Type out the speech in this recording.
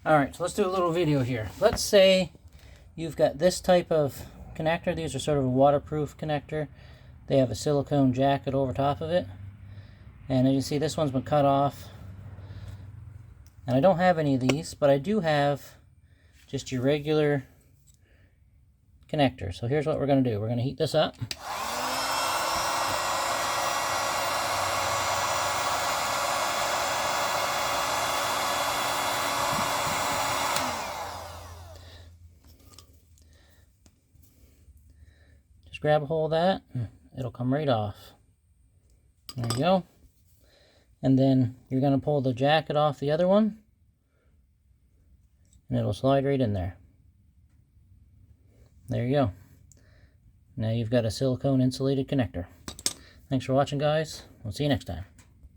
Alright, so let's do a little video here. Let's say you've got this type of connector. These are sort of a waterproof connector. They have a silicone jacket over top of it. And as you see, this one's been cut off. And I don't have any of these, but I do have just your regular connector. So here's what we're going to do. We're going to heat this up. Just grab a hold of that. It'll come right off. There you go. And then you're going to pull the jacket off the other one. And it'll slide right in there. There you go. Now you've got a silicone insulated connector. Thanks for watching, guys. We'll see you next time.